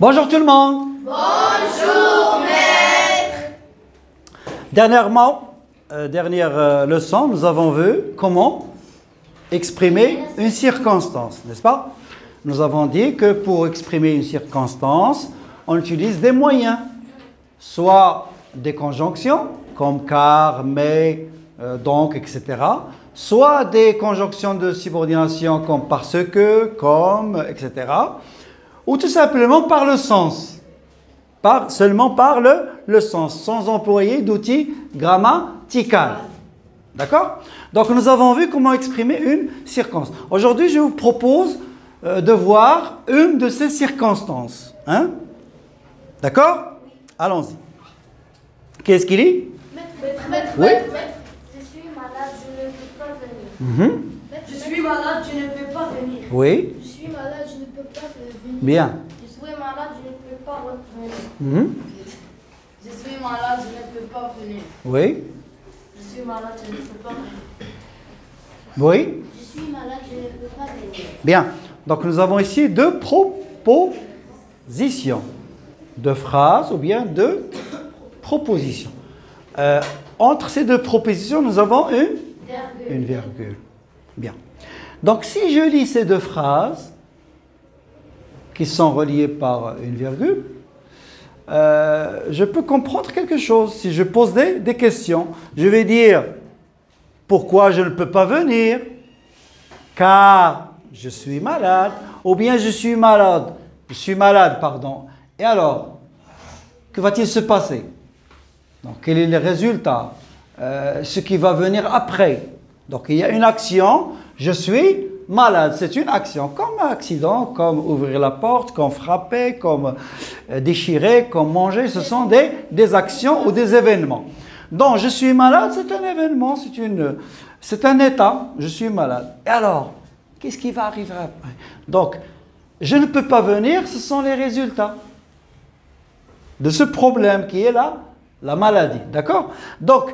Bonjour tout le monde. Bonjour, maître. Dernière leçon, nous avons vu comment exprimer une circonstance, n'est-ce pas? Nous avons dit que pour exprimer une circonstance, on utilise des moyens, soit des conjonctions, comme car, mais, donc, etc., soit des conjonctions de subordination comme parce que, comme, etc., ou tout simplement par le sens, seulement par le sens, sans employer d'outil grammatical. D'accord? Donc nous avons vu comment exprimer une circonstance. Aujourd'hui, je vous propose de voir une de ces circonstances. Hein? D'accord? Allons-y. Qu'est-ce qu'il dit? Maître, Oui? je suis malade, je ne peux pas venir. Je suis malade, je ne peux pas venir. Oui? Je suis malade, je ne peux pas venir. Bien. Je suis malade, je ne peux pas venir. Je suis malade, je ne peux pas venir. Oui? Je suis malade, je ne peux pas venir. Oui? Je suis malade, je ne peux pas venir. Bien. Donc nous avons ici deux propositions, deux phrases ou bien deux propositions. Entre ces deux propositions, nous avons une virgule. Bien. Donc si je lis ces deux phrases qui sont reliées par une virgule, je peux comprendre quelque chose. Si je pose des questions, je vais dire pourquoi je ne peux pas venir, car je suis malade, ou bien je suis malade, pardon. Et alors, que va-t-il se passer? Donc, quel est le résultat? Ce qui va venir après. Donc, il y a une action, je suis malade, c'est une action, comme accident, comme ouvrir la porte, comme frapper, comme déchirer, comme manger, ce sont des actions ou des événements. Donc, je suis malade, c'est un événement, c'est un état, je suis malade. Et alors, qu'est-ce qui va arriver après? Donc, je ne peux pas venir, ce sont les résultats de ce problème qui est là, la maladie. D'accord? Donc,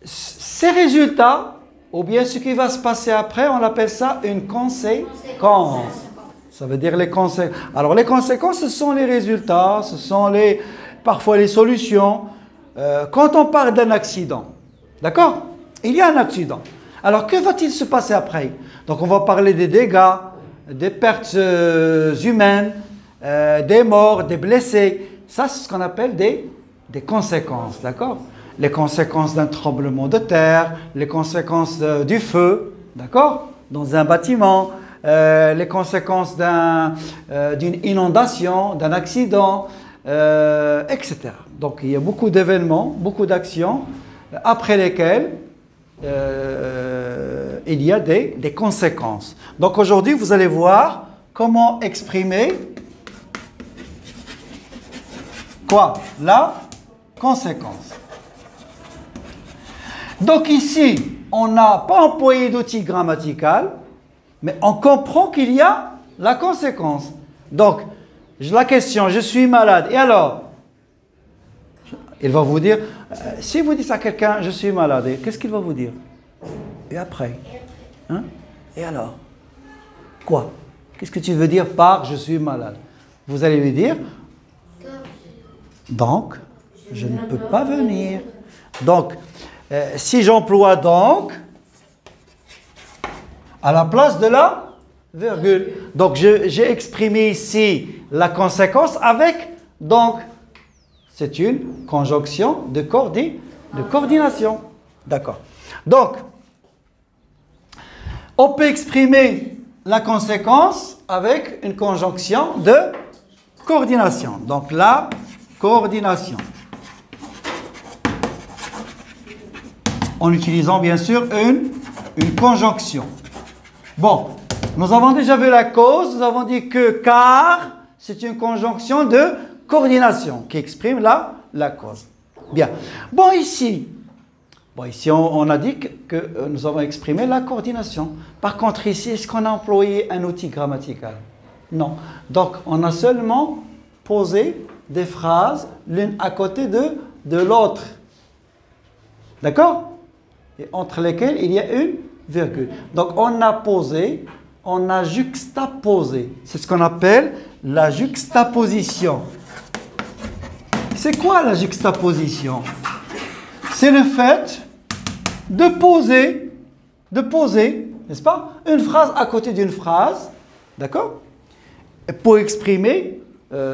ces résultats, ou bien ce qui va se passer après, on appelle ça une conséquence. Ça veut dire les conséquences. Alors, les conséquences, ce sont les résultats, ce sont parfois les solutions. Quand on parle d'un accident, d'accord? Il y a un accident. Alors, que va-t-il se passer après? Donc, on va parler des dégâts, des pertes humaines, des morts, des blessés. Ça, c'est ce qu'on appelle des conséquences, d'accord? Les conséquences d'un tremblement de terre, les conséquences du feu, d'accord? Dans un bâtiment, les conséquences d'une inondation, d'un accident, etc. Donc, il y a beaucoup d'événements, beaucoup d'actions après lesquelles il y a des conséquences. Donc aujourd'hui, vous allez voir comment exprimer quoi? La conséquence. Donc ici, on n'a pas employé d'outil grammatical, mais on comprend qu'il y a la conséquence. Donc, la question, je suis malade, et alors? Il va vous dire, si vous dites à quelqu'un, je suis malade, qu'est-ce qu'il va vous dire? Et après? Hein? Et alors? Quoi? Qu'est-ce que tu veux dire par je suis malade? Vous allez lui dire, donc, je ne peux pas venir. Donc, si j'emploie donc, à la place de la virgule, donc j'ai exprimé ici la conséquence avec donc. C'est une conjonction de coordination. D'accord. Donc, on peut exprimer la conséquence avec une conjonction de coordination. Donc, la coordination. En utilisant bien sûr une conjonction. Bon, nous avons déjà vu la cause. Nous avons dit que car, c'est une conjonction de coordination qui exprime la cause. Bien. Bon, ici on a dit que nous avons exprimé la coordination. Par contre, ici, est-ce qu'on a employé un outil grammatical? Non. Donc, on a seulement posé des phrases l'une à côté de l'autre. D'accord? Et entre lesquelles il y a une virgule. Donc, on a juxtaposé. C'est ce qu'on appelle la juxtaposition. C'est quoi la juxtaposition? C'est le fait de poser, n'est-ce pas, une phrase à côté d'une phrase, d'accord, pour exprimer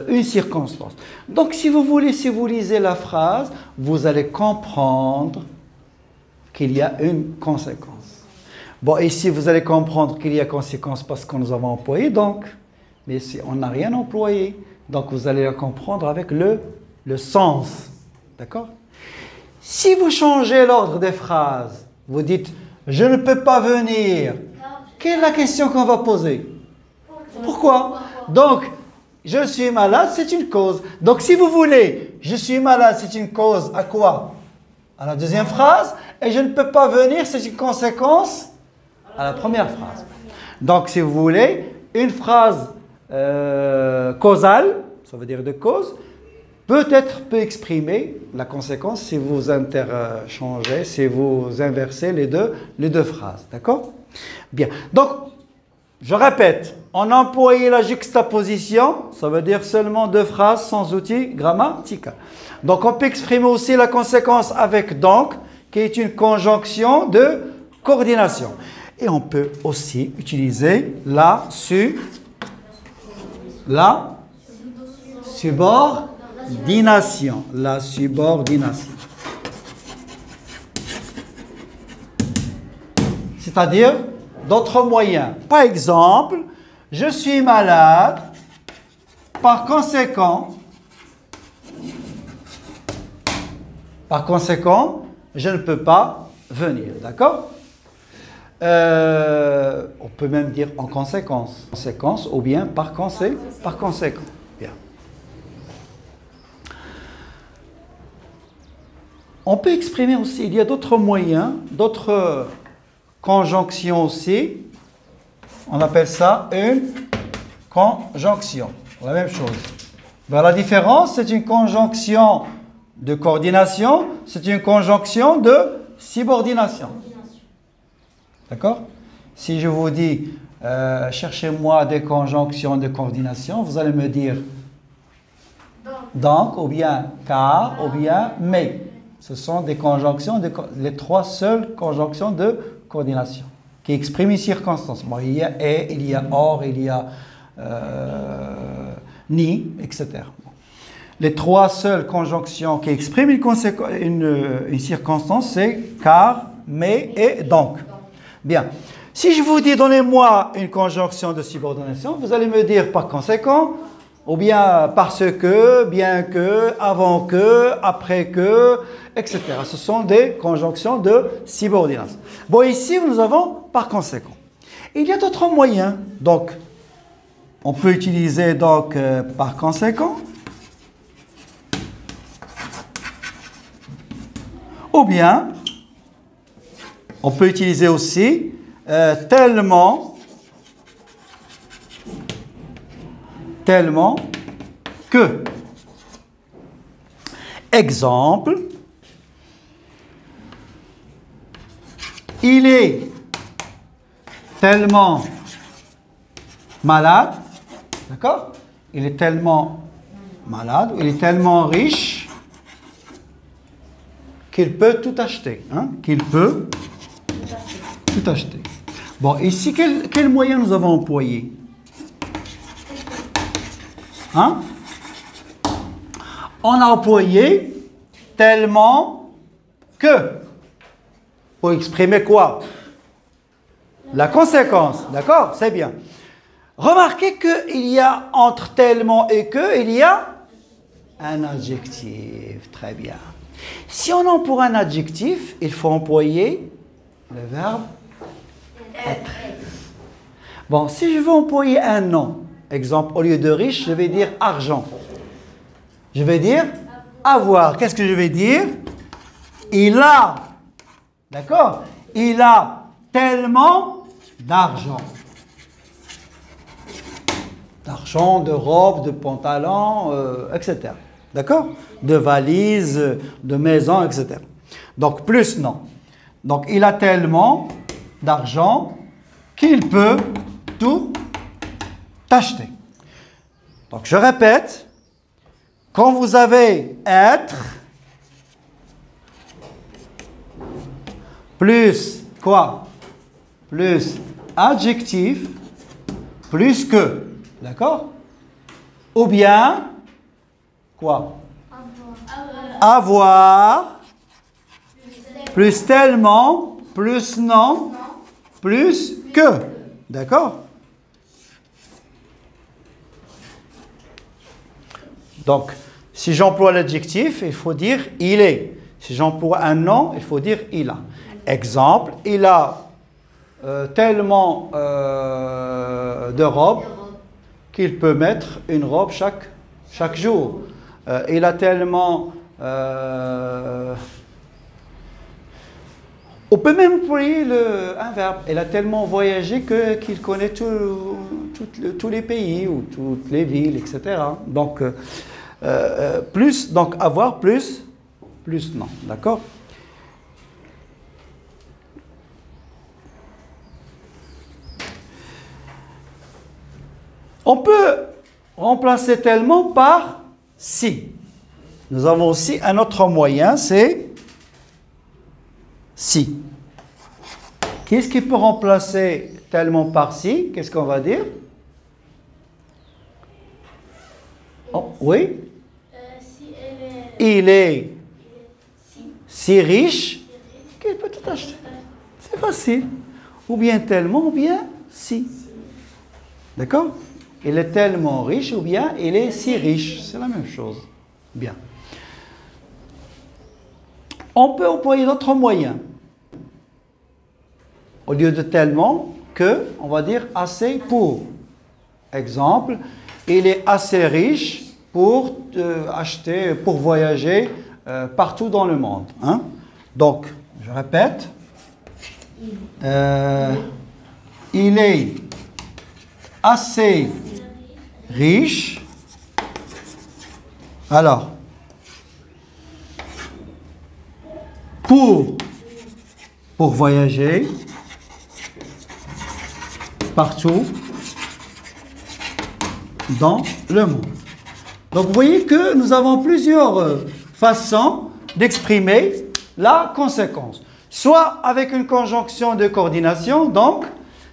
une circonstance. Donc, si vous lisez la phrase, vous allez comprendre qu'il y a une conséquence. Bon, ici, vous allez comprendre qu'il y a conséquence parce que nous avons employé donc, mais si on n'a rien employé, donc vous allez la comprendre avec le sens, d'accord? Si vous changez l'ordre des phrases, vous dites « je ne peux pas venir », quelle est la question qu'on va poser? Pourquoi? Donc, je suis malade, c'est une cause. Donc, si vous voulez, je suis malade, c'est une cause à quoi? À la deuxième phrase. Et je ne peux pas venir, c'est une conséquence à la première phrase. Donc, si vous voulez, une phrase causale, ça veut dire de cause, peut exprimer la conséquence si vous interchangez, si vous inversez les deux phrases. D'accord? Bien. Donc, je répète, on a employé la juxtaposition, ça veut dire seulement deux phrases sans outil grammatical. Donc, on peut exprimer aussi la conséquence avec donc, qui est une conjonction de coordination. Et on peut aussi utiliser la subordination. La subordination. C'est-à-dire d'autres moyens. Par exemple, je suis malade, par conséquent, je ne peux pas venir. D'accord? On peut même dire en conséquence. Conséquence ou bien par conséquent. Bien. On peut exprimer aussi, il y a d'autres moyens, d'autres conjonctions aussi. On appelle ça une conjonction. La même chose. Ben, la différence, c'est une conjonction de coordination, c'est une conjonction de subordination. D'accord? Si je vous dis, cherchez-moi des conjonctions de coordination, vous allez me dire donc, ou bien car, ou bien mais. Ce sont des conjonctions, les trois seules conjonctions de coordination qui expriment une circonstance. Bon, il y a et, il y a or, il y a ni, etc. Bon. Les trois seules conjonctions qui expriment une circonstance, c'est car, mais et donc. Bien. Si je vous dis, donnez-moi une conjonction de subordination, vous allez me dire par conséquent, ou bien parce que, bien que, avant que, après que, etc. Ce sont des conjonctions de subordination. Bon, ici, nous avons par conséquent. Il y a d'autres moyens. Donc, on peut utiliser donc par conséquent. Ou bien, on peut utiliser aussi tellement que. Exemple, il est tellement malade, d'accord? Il est tellement malade, il est tellement riche qu'il peut tout acheter, hein? Qu'il peut tout acheter. Bon, ici, quel moyen nous avons employé? Hein? On a employé tellement que. Pour exprimer quoi? La conséquence. D'accord? C'est bien. Remarquez qu'il y a entre tellement et que, il y a un adjectif. Très bien. Si on emploie un adjectif, il faut employer le verbe être. Bon, si je veux employer un nom, exemple, au lieu de riche, je vais dire argent. Je vais dire avoir. Qu'est-ce que je vais dire? Il a. D'accord? Il a tellement d'argent. D'argent, de robes, de pantalons, etc. D'accord? De valises, de maisons, etc. Donc, plus non. Donc, il a tellement d'argent qu'il peut tout acheter. Donc, je répète, quand vous avez être, plus quoi? Plus adjectif, plus que. D'accord? Ou bien, quoi? Avoir, plus tellement, plus non, plus que. D'accord? Donc, si j'emploie l'adjectif, il faut dire il est. Si j'emploie un nom, il faut dire il a. Exemple, il a tellement de robes qu'il peut mettre une robe chaque jour. Il a tellement... on peut même employer un verbe. Il a tellement voyagé qu'il connaît tous les pays ou toutes les villes, etc. Donc, plus, donc avoir plus non. D'accord? On peut remplacer tellement par si. Nous avons aussi un autre moyen, c'est si. Qu'est-ce qui peut remplacer tellement par si? Qu'est-ce qu'on va dire? Oh, oui? Si elle est... Il est si riche qu'il peut tout acheter. C'est facile. Ou bien tellement, ou bien si. D'accord? Il est tellement riche, ou bien il est si riche. C'est la même chose. Bien. On peut employer d'autres moyens. Au lieu de tellement que, on va dire assez pour. Exemple, il est assez riche pour acheter, pour voyager partout dans le monde. Hein? Donc, je répète. Il est assez riche. Alors, pour voyager partout dans le monde. Donc, vous voyez que nous avons plusieurs façons d'exprimer la conséquence. Soit avec une conjonction de coordination, donc,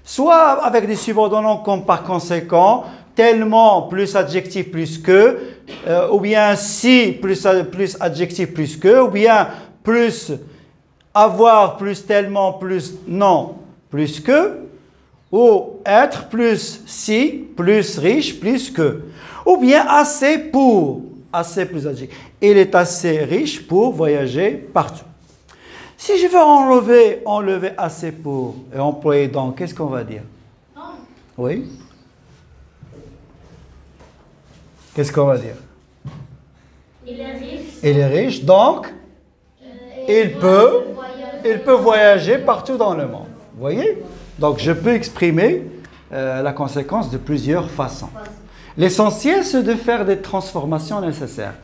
soit avec des subordonnants comme par conséquent, tellement plus adjectif plus que, ou bien si plus adjectif plus que, ou bien plus avoir plus tellement plus non plus que, ou être plus si plus riche plus que, ou bien assez pour, assez plus adjectif. Il est assez riche pour voyager partout. Si je veux enlever assez pour et employer donc, qu'est-ce qu'on va dire? Non. Oui? Qu'est-ce qu'on va dire? Il est riche. Il est riche, donc il peut voyager partout dans le monde. Vous voyez? Donc je peux exprimer la conséquence de plusieurs façons. L'essentiel, c'est de faire des transformations nécessaires.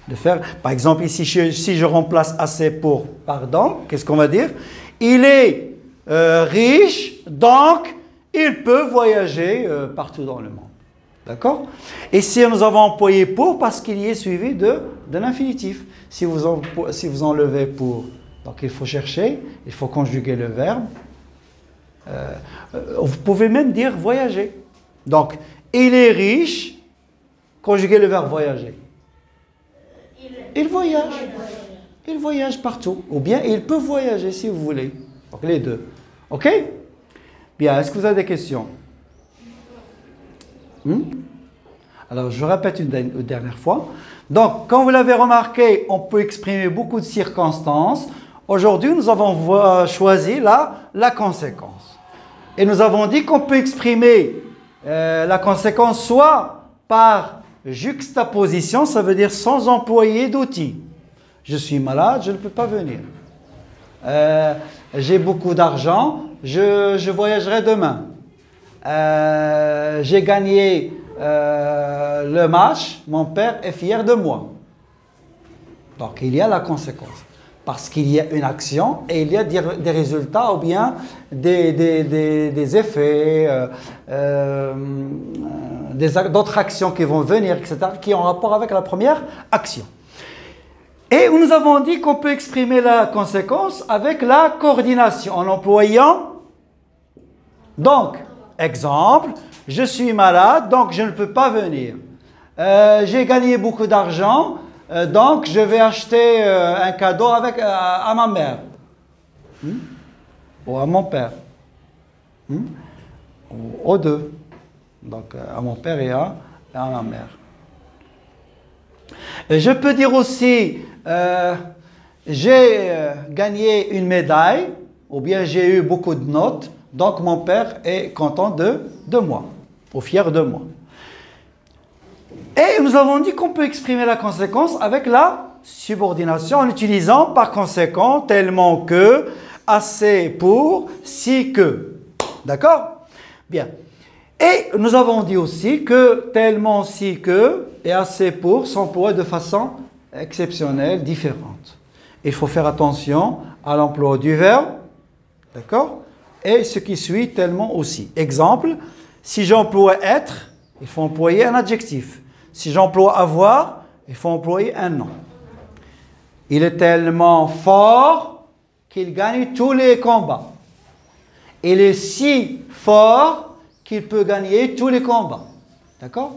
De faire, par exemple, ici, si je remplace assez pour pardon, qu'est-ce qu'on va dire? Il est riche, donc il peut voyager partout dans le monde. D'accord? Et si nous avons employé pour, parce qu'il y est suivi d'un infinitif. Si vous enlevez pour, donc il faut chercher, il faut conjuguer le verbe. Vous pouvez même dire voyager. Donc, il est riche, conjuguer le verbe voyager. Il voyage. Il voyage partout. Ou bien il peut voyager si vous voulez. Donc les deux. OK? Bien, est-ce que vous avez des questions? Alors, je répète une dernière fois. Donc, comme vous l'avez remarqué, on peut exprimer beaucoup de circonstances. Aujourd'hui, nous avons choisi la conséquence. Et nous avons dit qu'on peut exprimer la conséquence soit par juxtaposition, ça veut dire sans employer d'outils. Je suis malade, je ne peux pas venir. J'ai beaucoup d'argent, je voyagerai demain. J'ai gagné le match, mon père est fier de moi. Donc il y a la conséquence. Parce qu'il y a une action et il y a des résultats ou bien des effets, d'autres actions qui vont venir, etc., qui ont rapport avec la première action. Et nous avons dit qu'on peut exprimer la conséquence avec la coordination en employant, donc, exemple, je suis malade, donc je ne peux pas venir. J'ai gagné beaucoup d'argent, donc je vais acheter un cadeau à ma mère. Ou à mon père. Ou aux deux. Donc à mon père et à ma mère. Et je peux dire aussi, j'ai gagné une médaille, ou bien j'ai eu beaucoup de notes, donc mon père est content de moi, ou fier de moi. Et nous avons dit qu'on peut exprimer la conséquence avec la subordination en utilisant par conséquent tellement que, assez pour, si que. D'accord? Bien. Et nous avons dit aussi que tellement, si que et assez pour s'emploient de façon exceptionnelle, différente. Il faut faire attention à l'emploi du verbe. D'accord? Et ce qui suit tellement aussi. Exemple, si j'emploie être, il faut employer un adjectif. Si j'emploie avoir, il faut employer un nom. Il est tellement fort qu'il gagne tous les combats. Il est si fort qu'il peut gagner tous les combats. D'accord?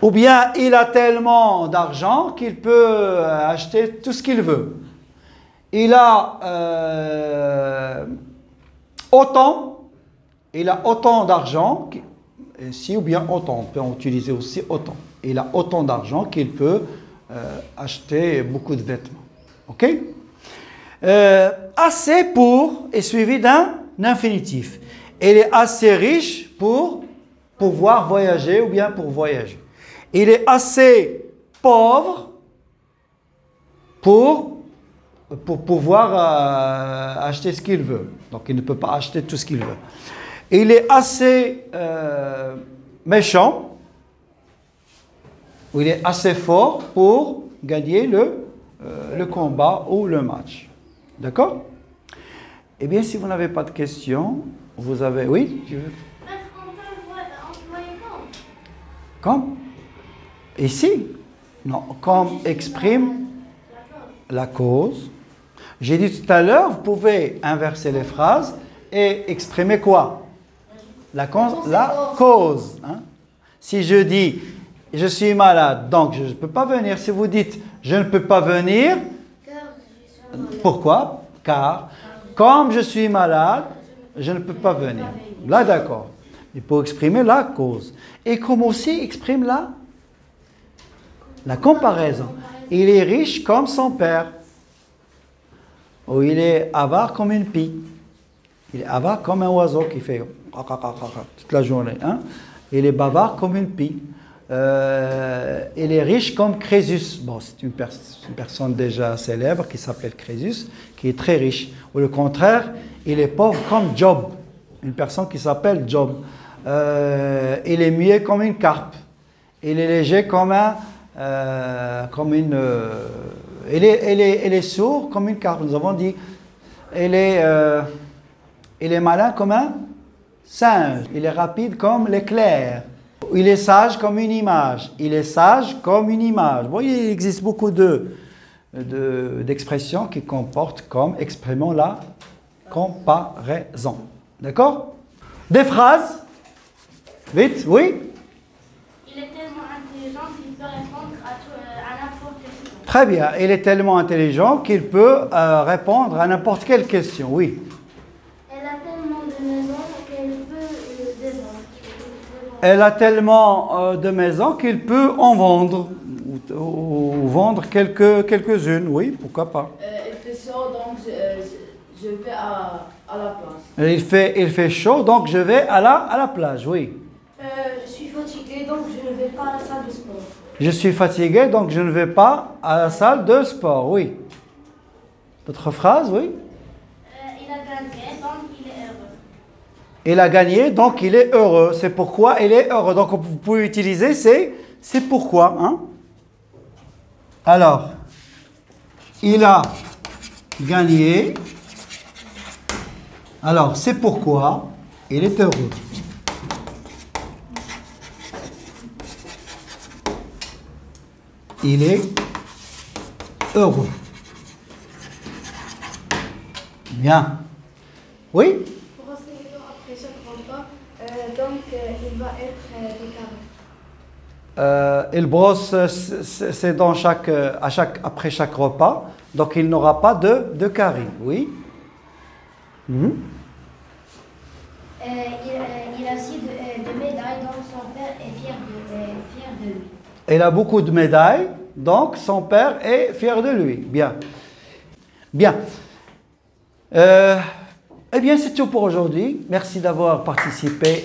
Ou bien il a tellement d'argent qu'il peut acheter tout ce qu'il veut. Il a autant d'argent, si ou bien autant, on peut en utiliser aussi autant. Il a autant d'argent qu'il peut acheter beaucoup de vêtements. Ok? Assez pour est suivi d'un infinitif. Il est assez riche pour pouvoir voyager ou bien pour voyager. Il est assez pauvre pour pouvoir acheter ce qu'il veut. Donc il ne peut pas acheter tout ce qu'il veut. Il est assez méchant, ou il est assez fort pour gagner le combat ou le match. D'accord? Eh bien, si vous n'avez pas de questions, vous avez... Oui, tu veux? On peut employer Comme? Ici? Non, comme exprime la cause. J'ai dit tout à l'heure, vous pouvez inverser les phrases et exprimer quoi? La cause. Hein? Si je dis, je suis malade, donc je ne peux pas venir. Si vous dites, je ne peux pas venir, pourquoi? Car, comme je suis malade, je ne peux pas venir. Là, d'accord. Il faut exprimer la cause. Et comme aussi exprime la comparaison. Il est riche comme son père. Ou il est avare comme une pie. Il est avare comme un oiseau qui fait toute la journée. Hein? Il est bavard comme une pie. Il est riche comme Crésus. Bon, c'est une personne déjà célèbre qui s'appelle Crésus, qui est très riche. Ou le contraire, il est pauvre comme Job. Une personne qui s'appelle Job. Il est muet comme une carpe. Il est léger comme une... il est sourd comme une carpe. Nous avons dit. Il est malin comme un singe. Il est rapide comme l'éclair. Il est sage comme une image. Il est sage comme une image. Vous voyez, il existe beaucoup d'expressions qui comportent comme exprimant la comparaison. D'accord? Des phrases. Vite, oui? Il est tellement intelligent qu'il peut répondre à n'importe quelle question. Très bien. Il est tellement intelligent qu'il peut répondre à n'importe quelle question. Oui. Elle a tellement de maisons qu'il peut en vendre, ou vendre quelques-unes, oui, pourquoi pas. Il fait chaud, donc je vais à la plage. Il fait chaud, donc je vais à la plage, oui. Je suis fatigué, donc je ne vais pas à la salle de sport. Je suis fatigué, donc je ne vais pas à la salle de sport, oui. D'autres phrases, oui. Il a gagné, donc il est heureux. Il a gagné, donc il est heureux. C'est pourquoi il est heureux. Donc vous pouvez utiliser c'est pourquoi. Hein? Alors, il a gagné. Alors, c'est pourquoi il est heureux. Il est heureux. Bien. Oui? Brosser les dents après chaque repas, donc il va être décarré. Il brosse ses dents après chaque repas, donc il n'aura pas de caries. Oui? Mhm. Il a aussi de médailles, donc son père est fier de lui. Il a beaucoup de médailles, donc son père est fier de lui. Bien. Bien. Eh bien, c'est tout pour aujourd'hui. Merci d'avoir participé.